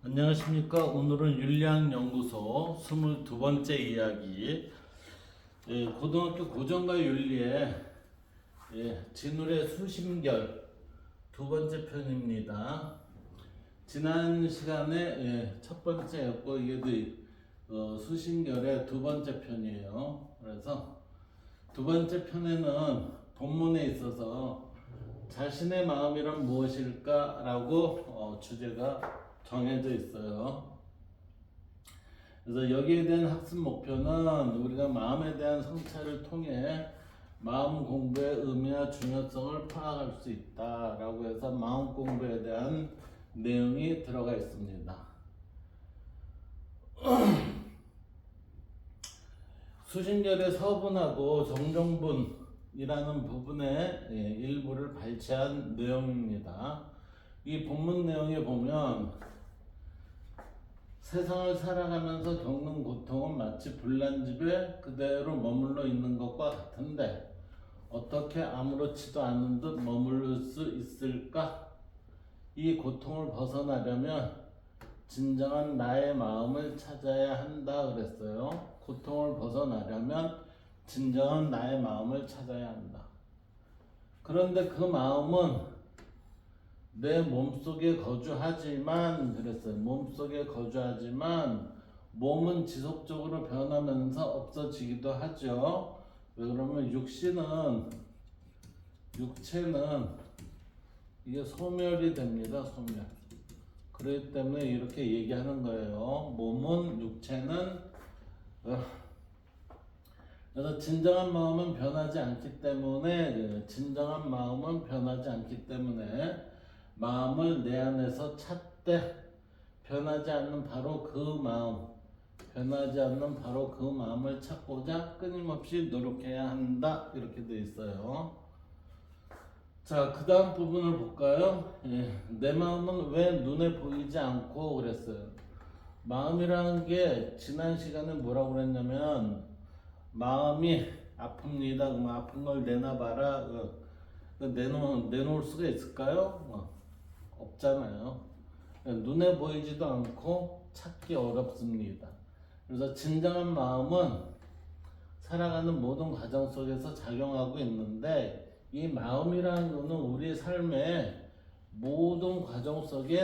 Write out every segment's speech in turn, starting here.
안녕하십니까. 오늘은 윤리학연구소 22번째 이야기, 고등학교 고전과 윤리의 진울의 수심결 두 번째 편입니다. 지난 시간에 첫 번째였고 이게 수심결의 두 번째 편이에요. 그래서 두 번째 편에는 본문에 있어서 자신의 마음이란 무엇일까 라고 주제가 정해져 있어요. 그래서 여기에 대한 학습 목표는 우리가 마음에 대한 성찰을 통해 마음 공부의 의미와 중요성을 파악할 수 있다라고 해서 마음 공부에 대한 내용이 들어가 있습니다. 수신결의 서분하고 정정분이라는 부분의 일부를 발췌한 내용입니다. 이 본문 내용에 보면 세상을 살아가면서 겪는 고통은 마치 불난집에 그대로 머물러 있는 것과 같은데 어떻게 아무렇지도 않은 듯 머무를 수 있을까? 이 고통을 벗어나려면 진정한 나의 마음을 찾아야 한다 그랬어요. 고통을 벗어나려면 진정한 나의 마음을 찾아야 한다. 그런데 그 마음은 내 몸속에 거주하지만 그랬어요. 몸속에 거주하지만 몸은 지속적으로 변하면서 없어지기도 하죠. 왜 그러면 육체는 이게 소멸이 됩니다. 소멸. 그렇기 때문에 이렇게 얘기하는 거예요. 몸은 육체는 그래서 진정한 마음은 변하지 않기 때문에 마음을 내 안에서 찾되 변하지 않는 바로 그 마음을 찾고자 끊임없이 노력해야 한다. 이렇게 돼 있어요. 자, 그 다음 부분을 볼까요? 내 마음은 왜 눈에 보이지 않고 그랬어요. 마음이라는 게 지난 시간에 뭐라고 그랬냐면 마음이 아픕니다. 그럼 아픈 걸 내놔봐라. 내놓을 수가 있을까요? 없잖아요. 눈에 보이지도 않고 찾기 어렵습니다. 그래서 진정한 마음은 살아가는 모든 과정 속에서 작용하고 있는데 이 마음이라는 것은 우리 삶의 모든 과정 속에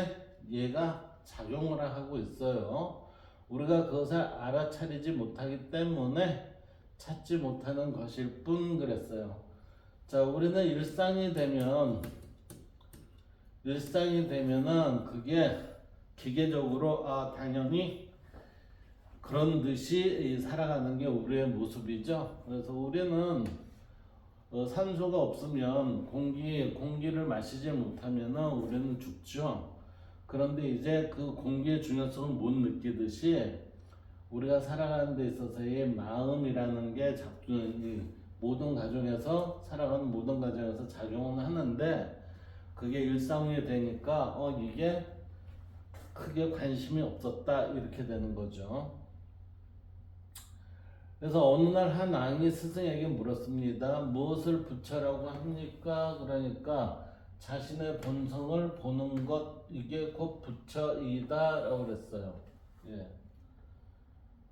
얘가 작용을 하고 있어요. 우리가 그것을 알아차리지 못하기 때문에 찾지 못하는 것일 뿐 그랬어요. 자, 우리는 일상이 되면은 그게 기계적으로 당연히 그런 듯이 살아가는 게 우리의 모습이죠. 그래서 우리는 산소가 없으면 공기를 마시지 못하면은 우리는 죽죠. 그런데 이제 그 공기의 중요성을 못 느끼듯이 우리가 살아가는 데 있어서의 마음이라는 게 살아가는 모든 과정에서 작용을 하는데 그게 일상이 되니까 이게 크게 관심이 없었다 이렇게 되는 거죠. 그래서 어느 날 한 왕이 스승에게 물었습니다. 무엇을 부처라고 합니까? 그러니까 자신의 본성을 보는 것 이게 곧 부처이다 라고 그랬어요.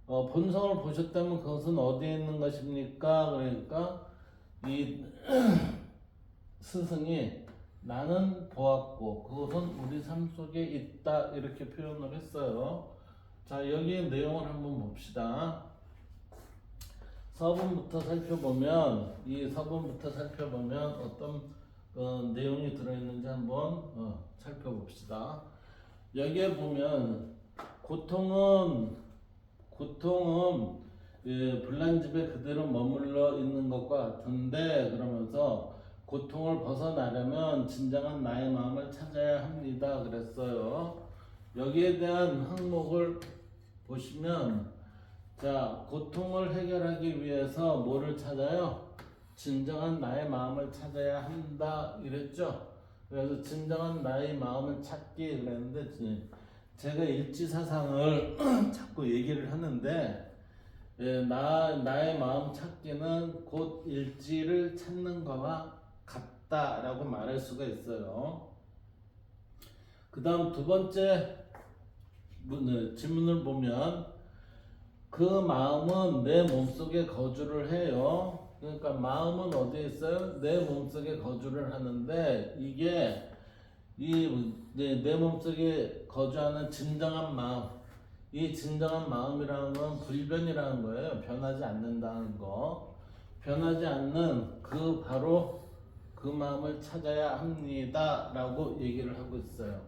본성을 보셨다면 그것은 어디에 있는 것입니까? 그러니까 이 스승이 나는 보았고 그것은 우리 삶 속에 있다 이렇게 표현을 했어요. 자, 여기에 내용을 한번 봅시다. 서문부터 살펴보면 어떤 내용이 들어있는지 한번 살펴봅시다. 여기에 보면 고통은 불난집에 그대로 머물러 있는 것과 같은데 그러면서 고통을 벗어나려면 진정한 나의 마음을 찾아야 합니다 그랬어요. 여기에 대한 항목을 보시면 자, 고통을 해결하기 위해서 뭐를 찾아요? 진정한 나의 마음을 찾아야 한다 이랬죠. 그래서 진정한 나의 마음을 찾기 그랬는데 제가 일지사상을 자꾸 얘기를 하는데 나의 마음 찾기는 곧 일지를 찾는 거와 같다라고 말할 수가 있어요. 그 다음 두 번째 지문을 보면 그 마음은 내 몸속에 거주를 해요. 그러니까 마음은 어디에 있어요? 내 몸속에 거주를 하는데 이게 내 몸속에 거주하는 진정한 마음, 이 진정한 마음이라는 건 불변이라는 거예요. 변하지 않는다는 거. 변하지 않는 그 바로 그 마음을 찾아야 합니다라고 얘기를 하고 있어요.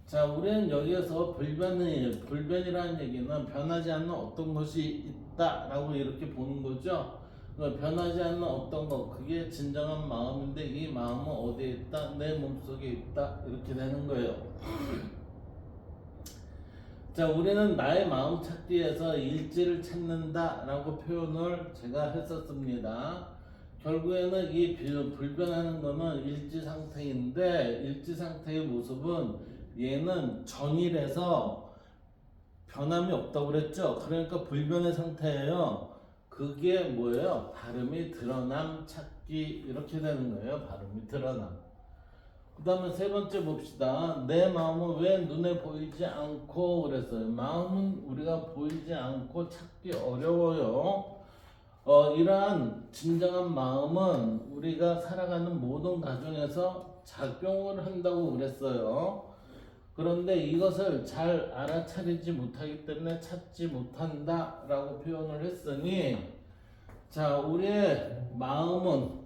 자, 우리는 여기에서 불변이라는 얘기는 변하지 않는 어떤 것이 있다라고 이렇게 보는 거죠. 변하지 않는 어떤 것, 그게 진정한 마음인데 이 마음은 어디에 있다? 내 몸속에 있다. 이렇게 되는 거예요. 자, 우리는 나의 마음 찾기에서 일지를 찾는다라고 표현을 제가 했었습니다. 결국에는 이 불변하는 거는 일지 상태인데 일지 상태의 모습은 얘는 정일해서 변함이 없다고 그랬죠. 그러니까 불변의 상태예요. 그게 뭐예요? 발음이 드러남 찾기 이렇게 되는 거예요. 발음이 드러남. 그 다음에 세 번째 봅시다. 내 마음은 왜 눈에 보이지 않고 그랬어요. 마음은 우리가 보이지 않고 찾기 어려워요. 이러한 진정한 마음은 우리가 살아가는 모든 과정에서 작용을 한다고 그랬어요. 그런데 이것을 잘 알아차리지 못하기 때문에 찾지 못한다라고 표현을 했으니, 자, 우리의 마음은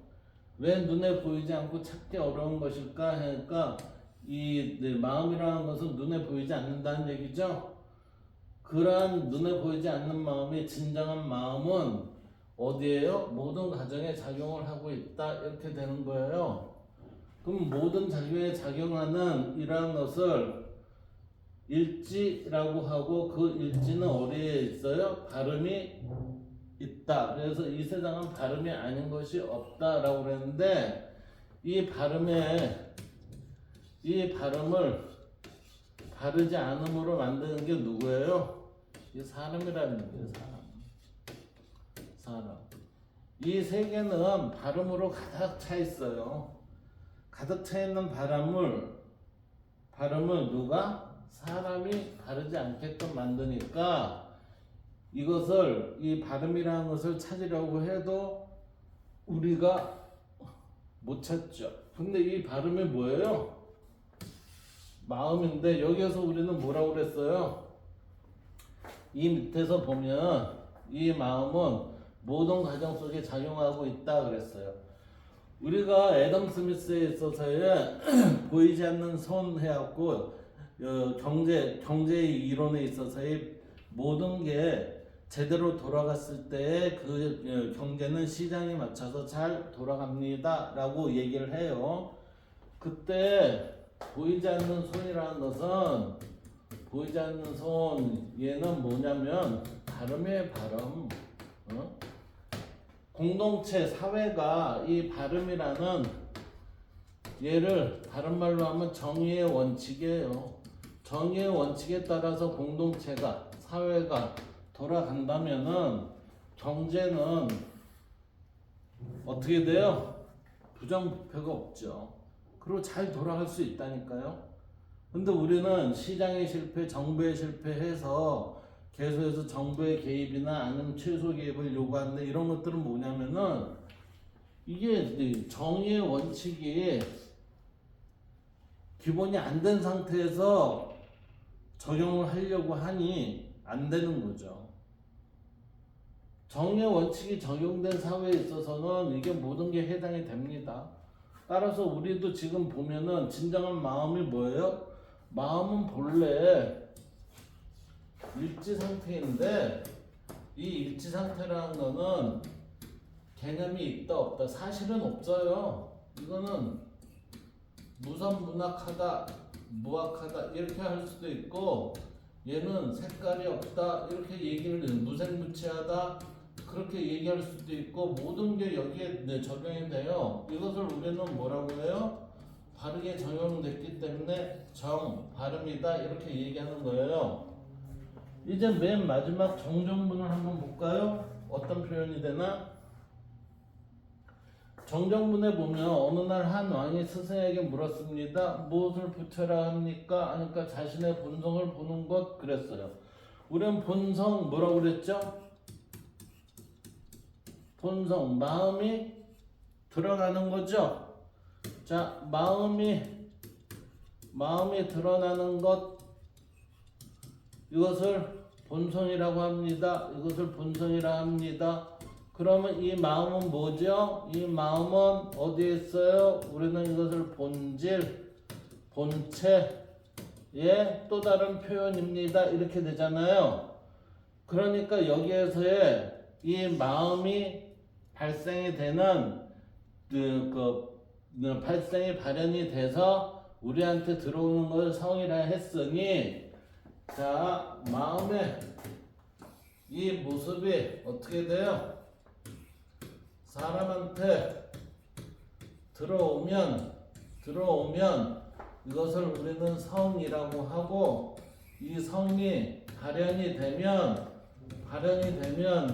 왜 눈에 보이지 않고 찾기 어려운 것일까 하니까 이 마음이라는 것은 눈에 보이지 않는다는 얘기죠. 그러한 눈에 보이지 않는 마음이 진정한 마음은 어디에요? 모든 가정에 작용을 하고 있다 이렇게 되는 거예요. 그럼 모든 작용에 작용하는 이러한 것을 일지라고 하고 그 일지는 어디에 있어요? 발음이 있다. 그래서 이 세상은 발음이 아닌 것이 없다라고 그랬는데 이 발음을 바르지 않음으로 만드는 게 누구예요? 이 사람이라는 거예요. 사람. 이 세계는 발음으로 가득 차 있어요. 가득 차 있는 발음을 누가? 사람이 바르지 않게끔 만드니까 이것을 이 발음이라는 것을 찾으려고 해도 우리가 못 찾죠. 근데 이 발음이 뭐예요? 마음인데 여기에서 우리는 뭐라고 그랬어요? 이 밑에서 보면 이 마음은 모든 과정 속에 작용하고 있다 그랬어요. 우리가 애덤 스미스에 있어서의 보이지 않는 손 해갖고 경제 이론에 있어서의 모든 게 제대로 돌아갔을 때 그 경제는 시장에 맞춰서 잘 돌아갑니다 라고 얘기를 해요. 그때 보이지 않는 손이라는 것은 보이지 않는 손 얘는 뭐냐면 발음의 발음 공동체 사회가 이 발음이라는 얘를 다른 말로 하면 정의의 원칙이에요. 정의의 원칙에 따라서 공동체가 사회가 돌아간다면은 경제는 어떻게 돼요? 부정부패가 없죠. 그리고 잘 돌아갈 수 있다니까요. 근데 우리는 시장의 실패, 정부의 실패해서 계속해서 정부의 개입이나 아니면 최소 개입을 요구하는데 이런 것들은 뭐냐면은 이게 정의의 원칙이 기본이 안 된 상태에서 적용을 하려고 하니 안 되는 거죠. 정의의 원칙이 적용된 사회에 있어서는 이게 모든 게 해당이 됩니다. 따라서 우리도 지금 보면은 진정한 마음이 뭐예요? 마음은 본래 일지 상태인데 이 일지 상태라는 거는 개념이 있다 없다 사실은 없어요. 이거는 무선무낙하다 무악하다 이렇게 할 수도 있고 얘는 색깔이 없다 이렇게 얘기를 무색무취하다 그렇게 얘기할 수도 있고 모든 게 여기에 적용이 돼요. 이것을 우리는 뭐라고 해요? 바르게 적용됐기 때문에 발음이다 이렇게 얘기하는 거예요. 이제 맨 마지막 정정문을 한번 볼까요? 어떤 표현이 되나? 정정문에 보면 어느 날 한 왕이 스승에게 물었습니다. 무엇을 부처라 합니까? 하니까 자신의 본성을 보는 것 그랬어요. 우리는 본성 뭐라고 그랬죠? 본성 마음이 드러나는 거죠. 자, 마음이 드러나는 것 이것을 본성이라고 합니다. 이것을 본성이라 합니다. 그러면 이 마음은 뭐죠? 이 마음은 어디에 있어요? 우리는 이것을 본질, 본체의 또 다른 표현입니다. 이렇게 되잖아요. 그러니까 여기에서의 이 마음이 발생이 되는 발생이 발현이 돼서 우리한테 들어오는 걸 성이라 했으니, 자, 마음의 이 모습이 어떻게 돼요? 사람한테 들어오면 이것을 우리는 성이라고 하고, 이 성이 발현이 되면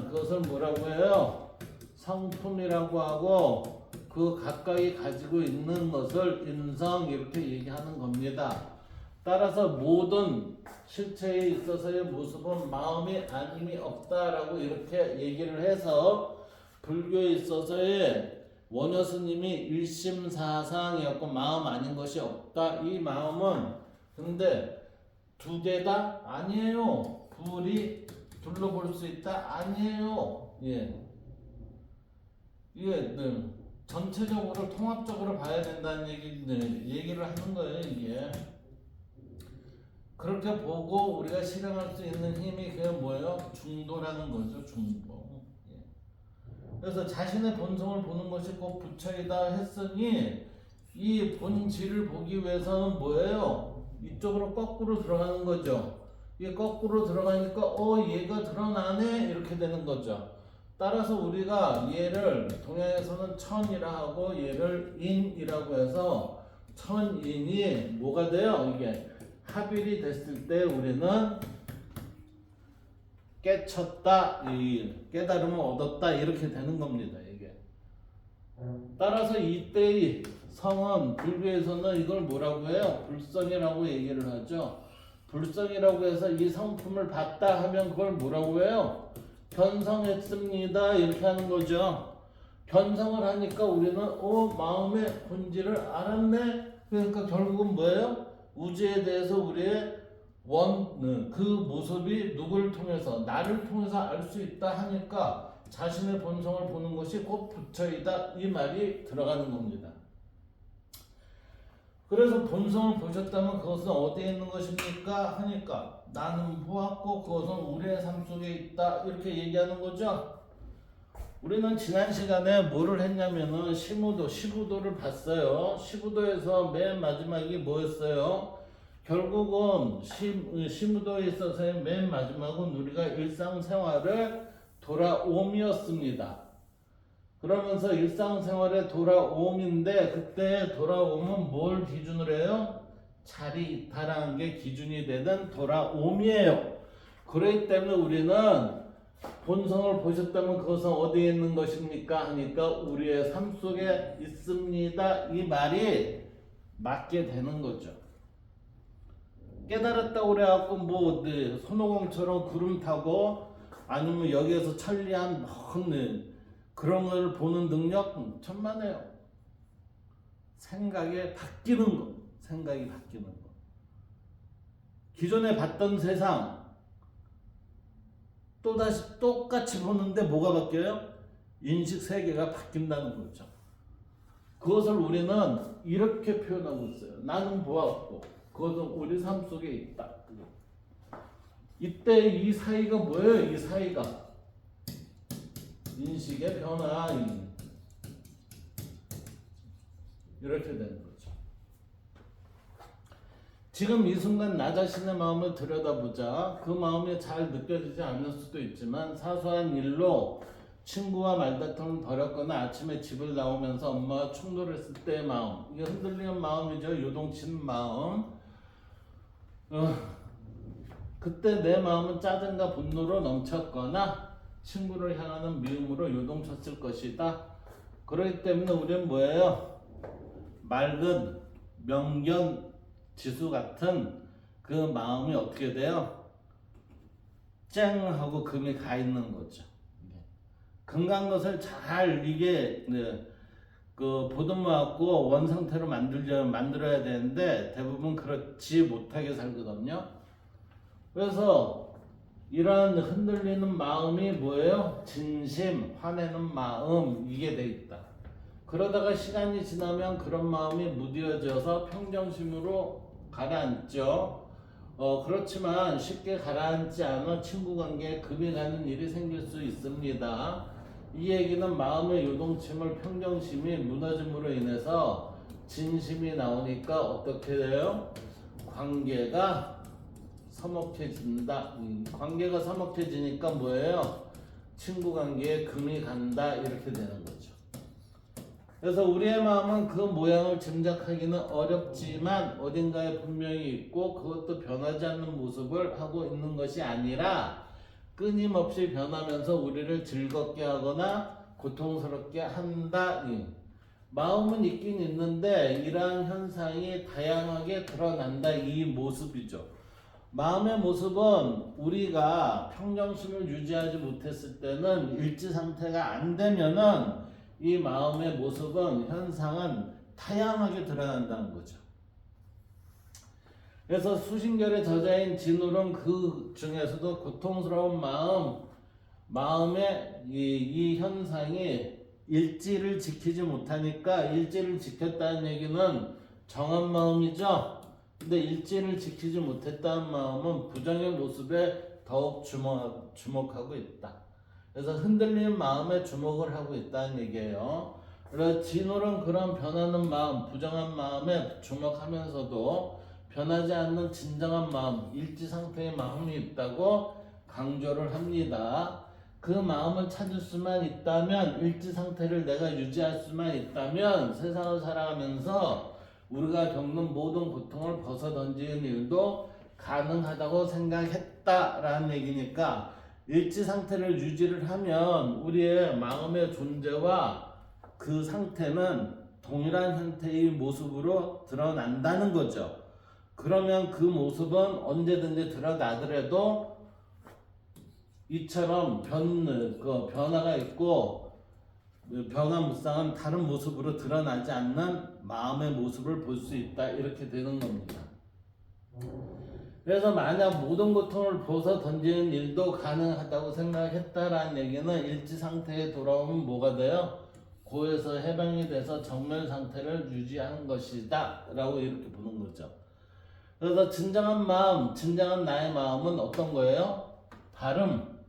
그것을 뭐라고 해요? 성품이라고 하고, 그 각각이 가지고 있는 것을 인성 이렇게 얘기하는 겁니다. 따라서 모든 실체에 있어서의 모습은 마음이 아님이 없다라고 이렇게 얘기를 해서, 불교에 있어서의 원효 스님이 일심사상이었고 마음 아닌 것이 없다. 이 마음은 근데 두 개다? 아니에요. 둘로 볼 수 있다? 아니에요. 예. 이게 전체적으로 통합적으로 봐야 된다는 얘기를 하는 거예요. 이게 그렇게 보고 우리가 실행할 수 있는 힘이 그게 뭐예요? 중도라는 거죠. 중도. 그래서 자신의 본성을 보는 것이 꼭 부처이다 했으니, 이 본질을 보기 위해서는 뭐예요? 이쪽으로 거꾸로 들어가는 거죠. 이게 거꾸로 들어가니까 얘가 드러나네 이렇게 되는 거죠. 따라서 우리가 얘를 동양에서는 천이라 하고 얘를 인이라고 해서, 천인이 뭐가 돼요? 이게 합일이 됐을 때 우리는 깨쳤다, 깨달음을 얻었다 이렇게 되는 겁니다. 이게 따라서 이때의 성은 불교에서는 이걸 뭐라고 해요? 불성이라고 얘기를 하죠. 불성이라고 해서 이 성품을 봤다 하면 그걸 뭐라고 해요? 견성했습니다 이렇게 하는 거죠. 견성을 하니까 우리는 마음의 본질을 알았네. 그러니까 결국은 뭐예요? 우주에 대해서 우리의 그 모습이 누구를 통해서? 나를 통해서 알 수 있다 하니까 자신의 본성을 보는 것이 곧 부처이다 이 말이 들어가는 겁니다. 그래서 본성을 보셨다면 그것은 어디에 있는 것입니까? 하니까 나는 보았고 그것은 우리의 삶 속에 있다 이렇게 얘기하는 거죠. 우리는 지난 시간에 뭐를 했냐면은 시부도를 봤어요. 시부도에서 맨 마지막이 뭐였어요? 결국은 시무도에 있어서의 맨 마지막은 우리가 일상생활을 돌아옴이었습니다. 그러면서 일상생활의 돌아옴인데, 그때 돌아옴은 뭘 기준으로 해요? 자리 이탈하는 게 기준이 되는 돌아옴이에요. 그렇기 때문에 우리는 본성을 보셨다면 그것은 어디에 있는 것입니까? 하니까 우리의 삶 속에 있습니다. 이 말이 맞게 되는 거죠. 깨달았다고 그래갖고 손오공처럼 구름 타고 아니면 여기에서 천리한 그런 걸 보는 능력 천만에요. 생각이 바뀌는 거. 기존에 봤던 세상 또다시 똑같이 보는데 뭐가 바뀌어요? 인식 세계가 바뀐다는 거죠. 그것을 우리는 이렇게 표현하고 있어요. 나는 보았고 그것은 우리 삶 속에 있다. 이때 이 사이가 뭐예요? 이 사이가 인식의 변화 이렇게 되는 거죠. 지금 이 순간 나 자신의 마음을 들여다보자. 그 마음이 잘 느껴지지 않을 수도 있지만 사소한 일로 친구와 말다툼을 벌였거나 아침에 집을 나오면서 엄마와 충돌했을 때의 마음, 이게 흔들리는 마음이죠. 요동치는 마음. 그때 내 마음은 짜증과 분노로 넘쳤거나 친구를 향하는 미움으로 요동쳤을 것이다. 그렇기 때문에 우리는 뭐예요? 맑은 명견 지수 같은 그 마음이 어떻게 돼요? 쨍 하고 금이 가 있는 거죠. 금간 것을 잘 이게 그 보듬어갖고 원 상태로 만들어야 되는데 대부분 그렇지 못하게 살거든요. 그래서 이러한 흔들리는 마음이 뭐예요? 진심, 화내는 마음, 이게 돼 있다. 그러다가 시간이 지나면 그런 마음이 무뎌져서 평정심으로 가라앉죠. 그렇지만 쉽게 가라앉지 않아 친구 관계에 금이 가는 일이 생길 수 있습니다. 이 얘기는 마음의 요동침을 평정심이 무너짐으로 인해서 진심이 나오니까 어떻게 돼요? 관계가 서먹해진다. 관계가 서먹해지니까 뭐예요? 친구 관계에 금이 간다, 이렇게 되는 거죠. 그래서 우리의 마음은 그 모양을 짐작하기는 어렵지만 어딘가에 분명히 있고 그것도 변하지 않는 모습을 하고 있는 것이 아니라 끊임없이 변하면서 우리를 즐겁게 하거나 고통스럽게 한다. 마음은 있긴 있는데 이러한 현상이 다양하게 드러난다, 이 모습이죠. 마음의 모습은 우리가 평정심을 유지하지 못했을 때는 일치 상태가 안 되면은 이 마음의 모습은, 현상은 다양하게 드러난다는 거죠. 그래서 수신결의 저자인 진울은 그 중에서도 고통스러운 마음의 이 현상이 일지를 지키지 못하니까, 일지를 지켰다는 얘기는 정한 마음이죠. 근데 일지를 지키지 못했다는 마음은 부정의 모습에 더욱 주목하고 있다. 그래서 흔들리는 마음에 주목을 하고 있다는 얘기예요. 그래서 진홀은 그런 변하는 마음, 부정한 마음에 주목하면서도 변하지 않는 진정한 마음, 일지 상태의 마음이 있다고 강조를 합니다. 그 마음을 찾을 수만 있다면, 일지 상태를 내가 유지할 수만 있다면 세상을 살아가면서 우리가 겪는 모든 고통을 벗어던지는 일도 가능하다고 생각했다라는 얘기니까, 일지 상태를 유지를 하면 우리의 마음의 존재와 그 상태는 동일한 형태의 모습으로 드러난다는 거죠. 그러면 그 모습은 언제든지 드러나더라도 이처럼 변화가 있고 변화무쌍한 다른 모습으로 드러나지 않는 마음의 모습을 볼 수 있다, 이렇게 되는 겁니다. 그래서 만약 모든 고통을 벗어 던지는 일도 가능하다고 생각했다라는 얘기는 일지 상태에 돌아오면 뭐가 돼요? 고에서 해방이 돼서 정면 상태를 유지하는 것이다 라고 이렇게 보는 거죠. 그래서 진정한 마음, 진정한 나의 마음은 어떤 거예요? 발음,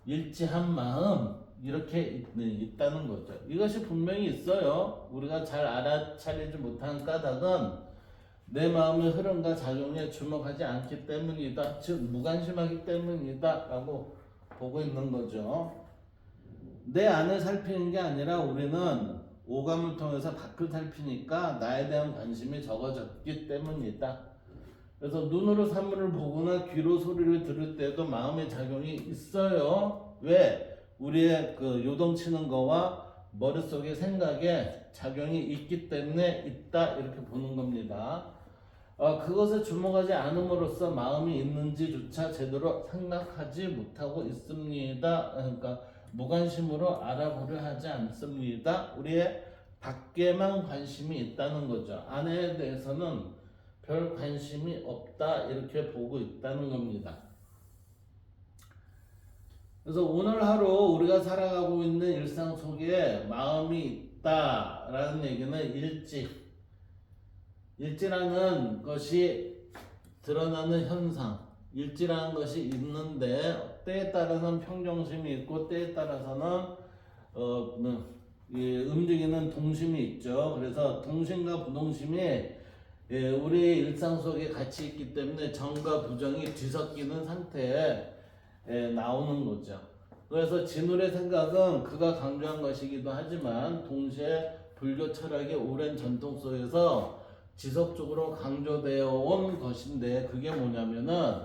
일지한 마음, 이렇게 있다는 거죠. 이것이 분명히 있어요. 우리가 잘 알아차리지 못한 까닭은 내 마음의 흐름과 작용에 주목하지 않기 때문이다. 즉 무관심하기 때문이다 라고 보고 있는 거죠. 내 안을 살피는 게 아니라 우리는 오감을 통해서 밖을 살피니까 나에 대한 관심이 적어졌기 때문이다. 그래서 눈으로 사물을 보거나 귀로 소리를 들을 때도 마음의 작용이 있어요. 왜? 우리의 그 요동치는 거와 머릿속의 생각에 작용이 있기 때문에 있다, 이렇게 보는 겁니다. 그것에 주목하지 않음으로써 마음이 있는지조차 제대로 생각하지 못하고 있습니다. 그러니까 무관심으로 알아보려 하지 않습니다. 우리의 밖에만 관심이 있다는 거죠. 안에 대해서는 별 관심이 없다, 이렇게 보고 있다는 겁니다. 그래서 오늘 하루 우리가 살아가고 있는 일상 속에 마음이 있다라는 얘기는 일지라는 것이 드러나는 현상, 일지라는 것이 있는데 때에 따라서는 평정심이 있고 때에 따라서는 움직이는 동심이 있죠. 그래서 동심과 부동심이 우리 일상 속에 같이 있기 때문에 정과 부정이 뒤섞이는 상태에 나오는 거죠. 그래서 진울의 생각은 그가 강조한 것이기도 하지만 동시에 불교 철학의 오랜 전통 속에서 지속적으로 강조되어 온 것인데, 그게 뭐냐면은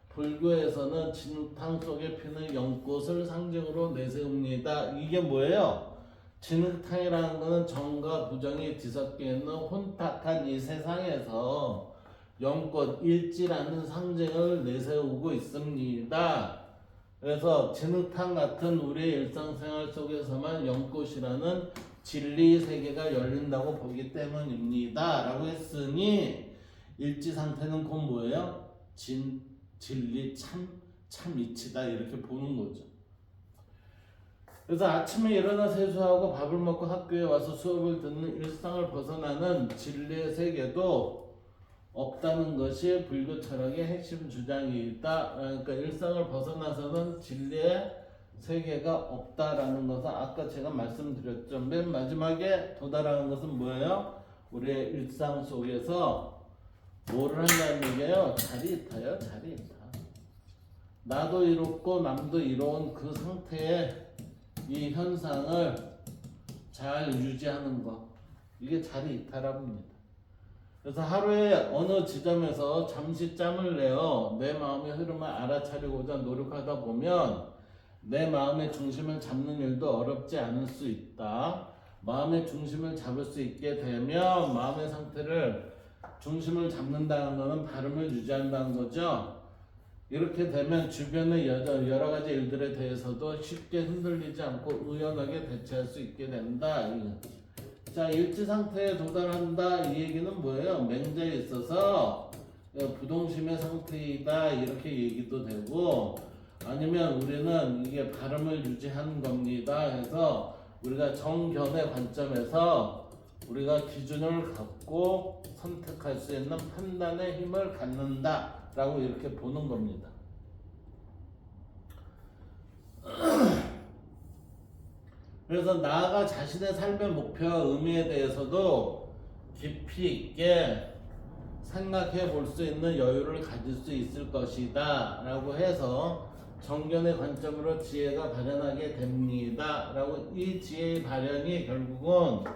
불교에서는 진탕 속에 피는 연꽃을 상징으로 내세웁니다. 이게 뭐예요? 진흙탕이라는 것은 정과 부정이 뒤섞여 있는 혼탁한 이 세상에서 영꽃, 일지라는 상징을 내세우고 있습니다. 그래서 진흙탕 같은 우리의 일상생활 속에서만 영꽃이라는 진리 세계가 열린다고 보기 때문입니다. 라고 했으니 일지 상태는 곧 뭐예요? 진리, 참 이치다 이렇게 보는 거죠. 그래서 아침에 일어나 세수하고 밥을 먹고 학교에 와서 수업을 듣는 일상을 벗어나는 진리의 세계도 없다는 것이 불교 철학의 핵심 주장이다. 그러니까 일상을 벗어나서는 진리의 세계가 없다라는 것은 아까 제가 말씀드렸죠. 맨 마지막에 도달하는 것은 뭐예요? 우리의 일상 속에서 뭐를 한다는 얘기예요? 자리이타요, 자리이타. 나도 이롭고 남도 이로운 그 상태의 이 현상을 잘 유지하는 것, 이게 자리이타라고 합니다. 그래서 하루에 어느 지점에서 잠시 짬을 내어 내 마음의 흐름을 알아차리고자 노력하다 보면 내 마음의 중심을 잡는 일도 어렵지 않을 수 있다. 마음의 중심을 잡을 수 있게 되면 마음의 상태를 중심을 잡는다는 것은 발음을 유지한다는 거죠. 이렇게 되면 주변의 여러 가지 일들에 대해서도 쉽게 흔들리지 않고 의연하게 대처할 수 있게 된다. 자, 일지 상태에 도달한다 이 얘기는 뭐예요? 맹자에 있어서 부동심의 상태이다 이렇게 얘기도 되고, 아니면 우리는 이게 발음을 유지하는 겁니다 해서 우리가 정견의 관점에서 우리가 기준을 갖고 선택할 수 있는 판단의 힘을 갖는다 라고 이렇게 보는 겁니다. 그래서 나아가 자신의 삶의 목표와 의미에 대해서도 깊이 있게 생각해 볼 수 있는 여유를 가질 수 있을 것이다 라고 해서 정견의 관점으로 지혜가 발현하게 됩니다 라고. 이 지혜의 발현이 결국은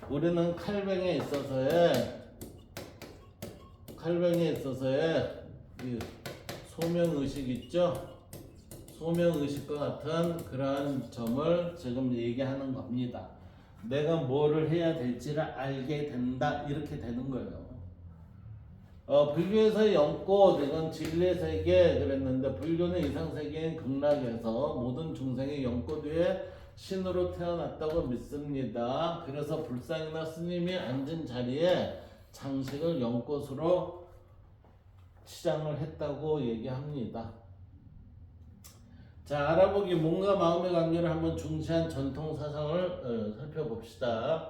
우리는 칼뱅에 있어서의 이 소명의식 있죠? 소명의식과 같은 그러한 점을 지금 얘기하는 겁니다. 내가 뭐를 해야 될지를 알게 된다 이렇게 되는 거예요. 불교에서 영꽃 이건 진리의 세계 그랬는데, 불교는 이상세계인 극락에서 모든 중생이 영꽃 위에 신으로 태어났다고 믿습니다. 그래서 불상이나 스님이 앉은 자리에 장식을 영꽃으로 치장을 했다고 얘기합니다. 자, 알아보기 몸과 마음의 관계를 한번 중시한 전통 사상을 살펴봅시다.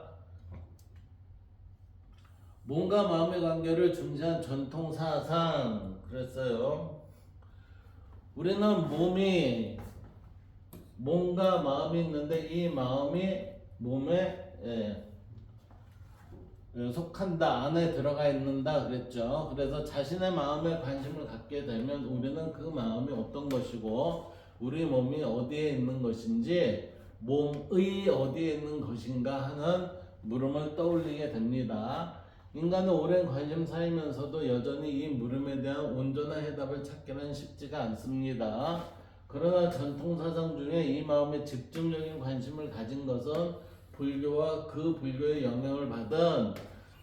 몸과 마음의 관계를 중시한 전통 사상 그랬어요. 우리는 몸과 마음이 있는데 이 마음이 몸에 속한다, 안에 들어가 있는다 그랬죠. 그래서 자신의 마음에 관심을 갖게 되면 우리는 그 마음이 어떤 것이고 우리 몸이 어디에 있는 것인지, 몸의 어디에 있는 것인가 하는 물음을 떠올리게 됩니다. 인간은 오랜 관심사이면서도 여전히 이 물음에 대한 온전한 해답을 찾기는 쉽지가 않습니다. 그러나 전통사상 중에 이 마음에 집중적인 관심을 가진 것은 불교와 그 불교의 영향을 받은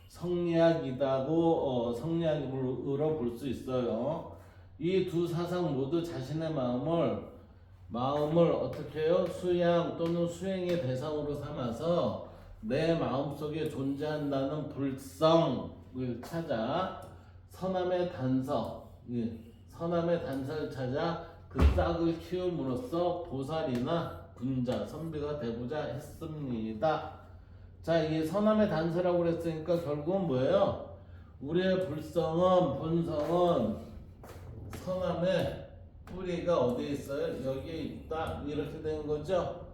성리학이라고 성리학으로 볼 수 있어요. 이 두 사상 모두 자신의 마음을 어떻게 해요? 수양 또는 수행의 대상으로 삼아서 내 마음속에 존재한다는 불성을 찾아 선함의 단서를 찾아 그 싹을 키움으로써 보살이나 군자, 선비가 되고자 했습니다. 자, 이 선함의 단서라고 그랬으니까 결국은 뭐예요? 우리의 본성은 선함의 뿌리가 어디에 있어요? 여기에 있다 이렇게 되는 거죠.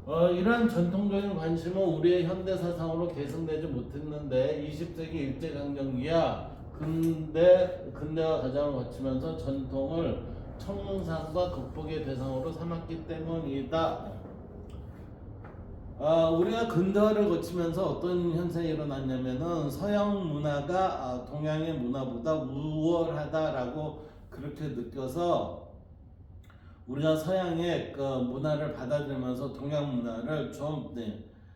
이러한 전통적인 관심은 우리의 현대사상으로 계승되지 못했는데 20세기 일제강점기야 근대화 과정을 거치면서 전통을 청산과 극복의 대상으로 삼았기 때문이다. 우리가 근대화를 거치면서 어떤 현상이 일어났냐면은 서양 문화가 동양의 문화보다 우월하다라고 그렇게 느껴서 우리가 서양의 그 문화를 받아들이면서 동양 문화를 좀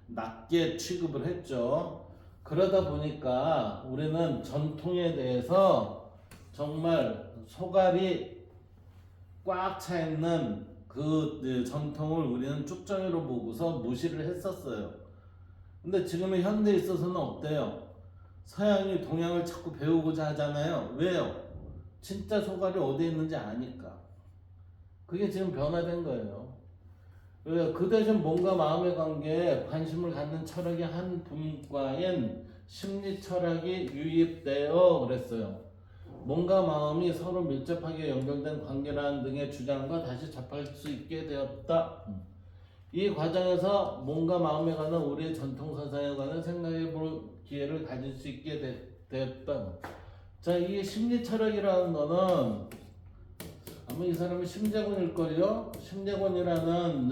낮게 취급을 했죠. 그러다 보니까 우리는 전통에 대해서 정말 소갈이 꽉 차 있는 그 전통을 우리는 쭉정이로 보고서 무시를 했었어요. 근데 지금의 현대에 있어서는 어때요? 서양이 동양을 자꾸 배우고자 하잖아요. 왜요? 진짜 소갈이 어디에 있는지 아니까. 그게 지금 변화된 거예요. 그 대신 몸과 마음의 관계에 관심을 갖는 철학의 한 분과인 심리 철학이 유입되어 그랬어요. 몸과 마음이 서로 밀접하게 연결된 관계라는 등의 주장과 다시 접할 수 있게 되었다. 이 과정에서 몸과 마음에 관한 우리의 전통 사상에 관한 생각해 볼 기회를 가질 수 있게 되었다. 자, 이 심리 철학이라는 거는 아마 이 사람이 심재권일걸요? 심재권이라는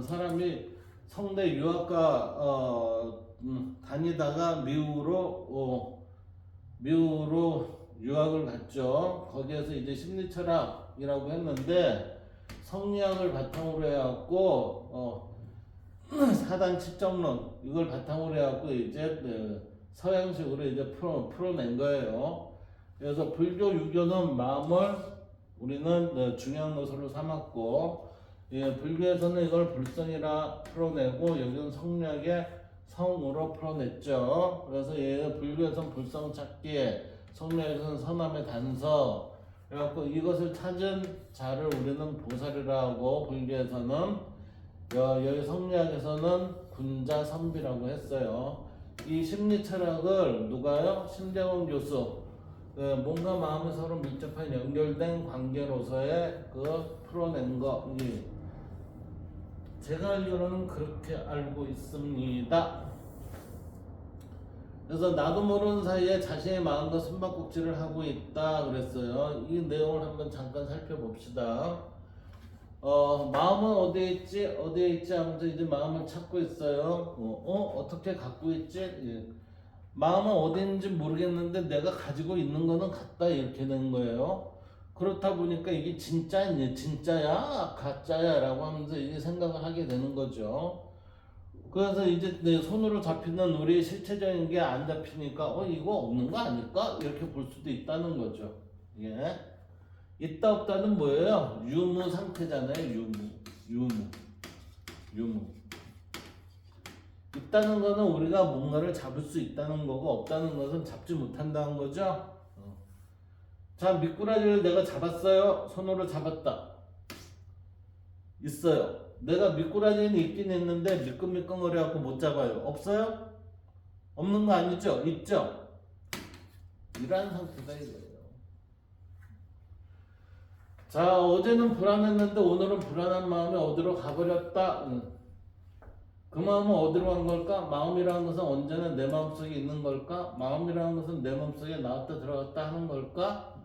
사람이 성대 유학과 다니다가 미국으로 유학을 갔죠. 거기에서 이제 심리철학이라고 했는데 성리학을 바탕으로 해갖고 사단 칠정론 이걸 바탕으로 해갖고 이제 서양식으로 이제 풀어낸 거예요. 그래서 불교, 유교는 마음을 우리는 중요한 것으로 삼았고, 불교에서는 이걸 불성이라 풀어내고 여기는 성리학의 성으로 풀어냈죠. 그래서 불교에서는 불성 찾기, 성리학에서는 선함의 단서. 그래갖고 이것을 찾은 자를 우리는 보살이라 하고, 불교에서는 여기 성리학에서는 군자 선비라고 했어요. 이 심리 철학을 누가요? 심재원 교수. 몸과 마음이 서로 밀접한 연결된 관계로서의 풀어낸 거. 제가 알기로는 그렇게 알고 있습니다. 그래서 나도 모르는 사이에 자신의 마음과 숨바꼭질을 하고 있다 그랬어요. 이 내용을 한번 잠깐 살펴봅시다. 마음은 어디에 있지 하면서 이제 마음을 찾고 있어요. 어떻게 갖고 있지? 마음은 어디 있는지 모르겠는데 내가 가지고 있는 거는 같다 이렇게 되는 거예요. 그렇다 보니까 이게 진짜야 가짜야 라고 하면서 이제 생각을 하게 되는 거죠. 그래서 이제 내 손으로 잡히는 우리 실체적인 게 안 잡히니까 이거 없는 거 아닐까 이렇게 볼 수도 있다는 거죠. 예. 있다 없다는 뭐예요? 유무 상태잖아요. 유무. 있다는 거는 우리가 뭔가를 잡을 수 있다는 거고, 없다는 것은 잡지 못한다는 거죠. 자, 미꾸라지를 내가 잡았어요. 손으로 잡았다. 있어요. 내가 미꾸라지는 있긴 있는데 미끈미끈거려갖고 못 잡아요. 없어요? 없는 거 아니죠? 있죠? 이러한 상태다 이거예요. 자, 어제는 불안했는데 오늘은 불안한 마음이 어디로 가버렸다. 그 마음은 어디로 간 걸까? 마음이라는 것은 언제나 내 마음속에 있는 걸까? 마음이라는 것은 내 마음속에 나왔다 들어갔다 하는 걸까?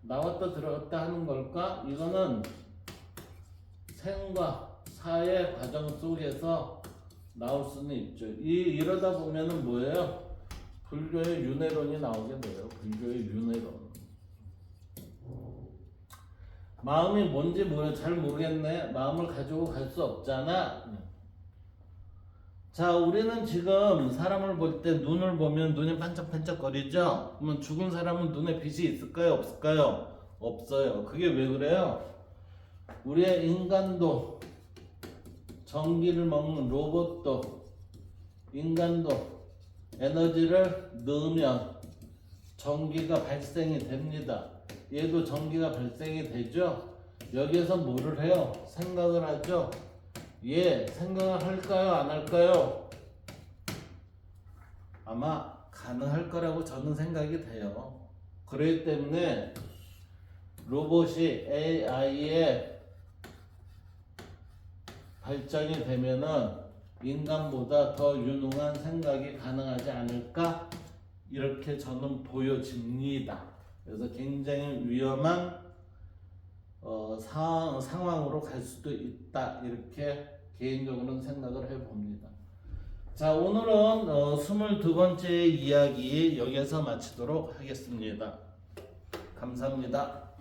나왔다 들어갔다 하는 걸까? 이거는 생과 사의 과정 속에서 나올 수는 있죠. 이러다 보면은 뭐예요? 불교의 윤회론이 나오게 돼요. 불교의 윤회론. 마음이 뭔지 잘 모르겠네. 마음을 가지고 갈 수 없잖아. 자, 우리는 지금 사람을 볼 때 눈을 보면 눈이 반짝반짝거리죠? 그러면 죽은 사람은 눈에 빛이 있을까요? 없을까요? 없어요. 그게 왜 그래요? 우리의 인간도, 전기를 먹는 로봇도, 인간도 에너지를 넣으면 전기가 발생이 됩니다. 얘도 전기가 발생이 되죠? 여기에서 뭐를 해요? 생각을 하죠? 생각을 할까요? 안 할까요? 아마 가능할 거라고 저는 생각이 돼요. 그렇기 때문에 로봇이 AI의 발전이 되면은 인간보다 더 유능한 생각이 가능하지 않을까? 이렇게 저는 보여집니다. 그래서 굉장히 위험한 상황으로 갈 수도 있다. 이렇게 개인적으로는 생각을 해봅니다. 자, 오늘은 22번째 이야기 여기서 마치도록 하겠습니다. 감사합니다.